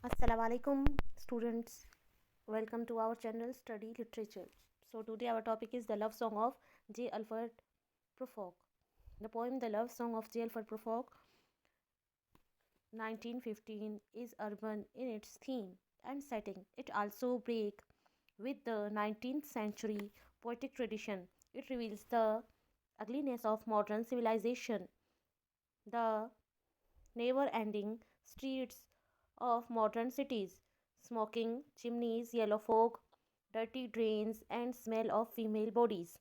Assalamu alaikum students, welcome to our channel Study Literature. So today our topic is the love song of J. Alfred Profock. The poem The Love Song of J. Alfred Profock 1915 is urban in its theme and setting. It also breaks with the 19th century poetic tradition. It reveals the ugliness of modern civilization, the never-ending streets of modern cities, smoking chimneys, yellow fog, dirty drains, and smell of female bodies.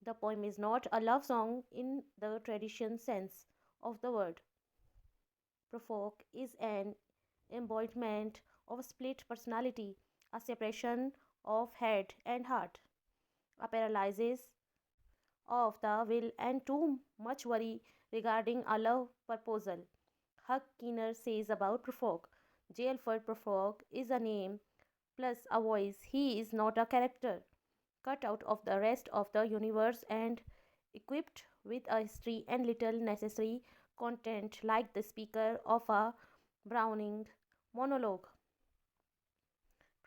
The poem is not a love song in the traditional sense of the word. Provoke is an embodiment of a split personality, a separation of head and heart, a paralysis of the will, and too much worry regarding a love proposal. Huck Keener says about Profock. J. Alfred Profock is a name plus a voice. He is not a character cut out of the rest of the universe and equipped with a history and little necessary content like the speaker of a Browning monologue.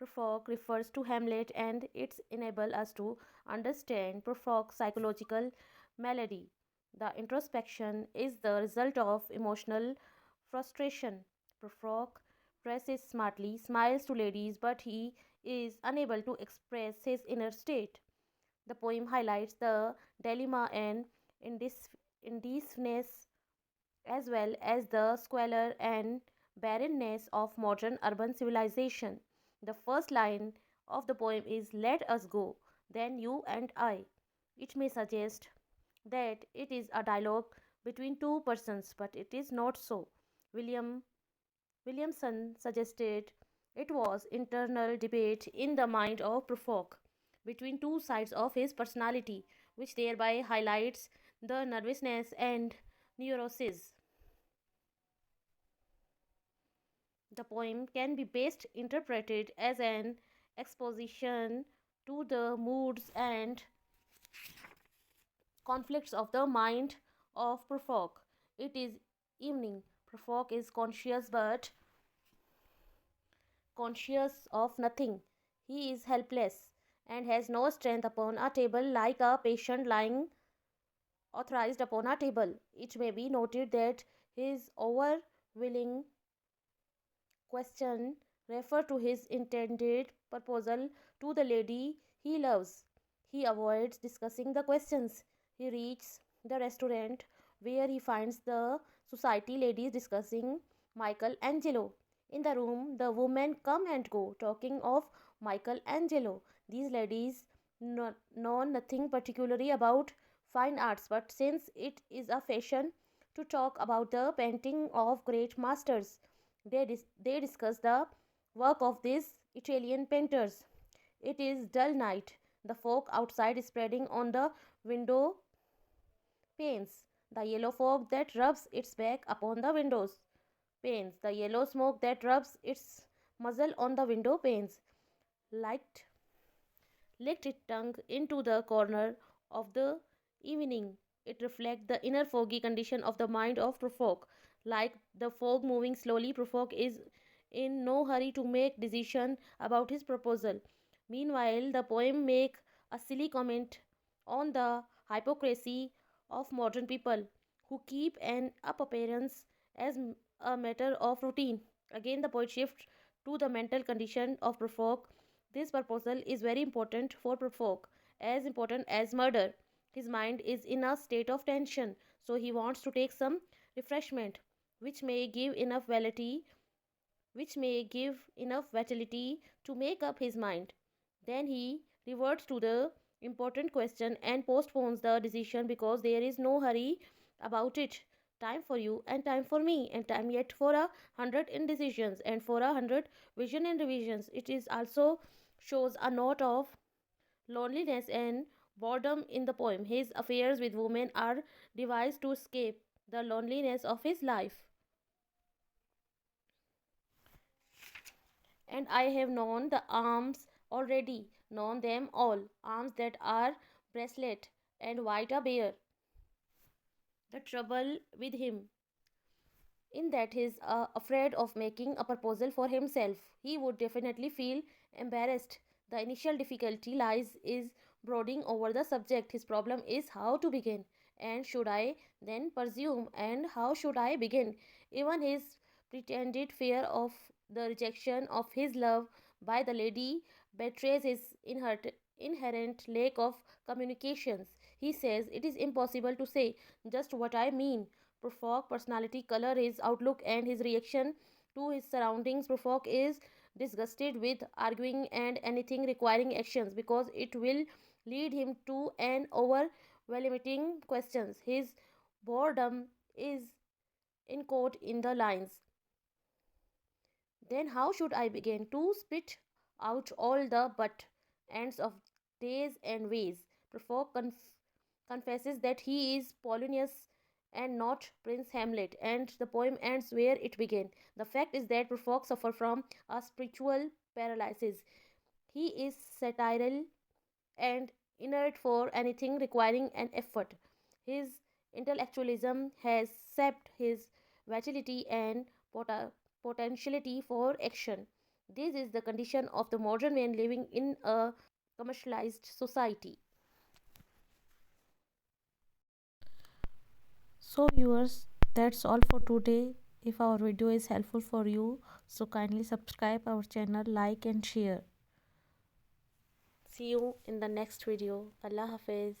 Profock refers to Hamlet and it enables us to understand Profock's psychological malady. The introspection is the result of emotional frustration. Profock dresses smartly, smiles to ladies, but he is unable to express his inner state. The poem highlights the dilemma and indecisiveness as well as the squalor and barrenness of modern urban civilization. The first line of the poem is Let us go, then you and I. It may suggest that it is a dialogue between two persons, but it is not so. William Williamson suggested it was internal debate in the mind of Profock between two sides of his personality, which thereby highlights the nervousness and neurosis. The poem can be best interpreted as an exposition to the moods and conflicts of the mind of Profock. It is evening. Profock is conscious of nothing. He is helpless and has no strength upon a table like a patient lying authorized upon a table. It may be noted that his overwhelming question refer to his intended proposal to the lady he loves. He avoids discussing the questions. He reaches the restaurant where he finds the society ladies discussing Michelangelo. In the room, the women come and go, talking of Michelangelo. These ladies know nothing particularly about fine arts, but since it is a fashion to talk about the painting of great masters, they discuss the work of these Italian painters. It is dull night. The fog outside is spreading on the window panes. The yellow fog that rubs its back upon the windows panes. The yellow smoke that rubs its muzzle on the window panes. Light licked its tongue into the corner of the evening. It reflects the inner foggy condition of the mind of Profock. Like the fog moving slowly, Profock is in no hurry to make decision about his proposal. Meanwhile, the poem make a silly comment on the hypocrisy of modern people who keep an up appearance as a matter of routine. Again, the poet shifts to the mental condition of Profock. This proposal is very important for Profock, as important as murder. His mind is in a state of tension, so he wants to take some refreshment, which may give enough vitality to make up his mind. Then he reverts to the important question and postpones the decision because there is no hurry about it. Time for you and time for me, and time yet for 100 indecisions and for 100 vision and revisions. It is also shows a note of loneliness and boredom in the poem. His affairs with women are devised to escape the loneliness of his life. And I have known the arms already, known them all, arms that are bracelet and white a bear. The trouble with him in that he's afraid of making a proposal for himself. He would definitely feel embarrassed. The initial difficulty lies is brooding over the subject. His problem is how to begin. And should I then presume? And how should I begin? Even his pretended fear of the rejection of his love by the lady betrays his inherent lack of communications. He says it is impossible to say just what I mean. Profock personality color his outlook and his reaction to his surroundings. Profock is disgusted with arguing and anything requiring actions because it will lead him to an overwhelming questions. His boredom is encoded in the lines. Then how should I begin to spit out all the but ends of days and ways? Profock confesses that he is Polonius and not Prince Hamlet, and the poem ends where it began. The fact is that Profock suffers from a spiritual paralysis. He is satirical and inert for anything requiring an effort. His intellectualism has sapped his vitality and potentiality for action. This is the condition of the modern man living in a commercialized society. So, viewers, that's all for today. If our video is helpful for you, so kindly subscribe our channel, like and share. See you in the next video. Allah Hafiz.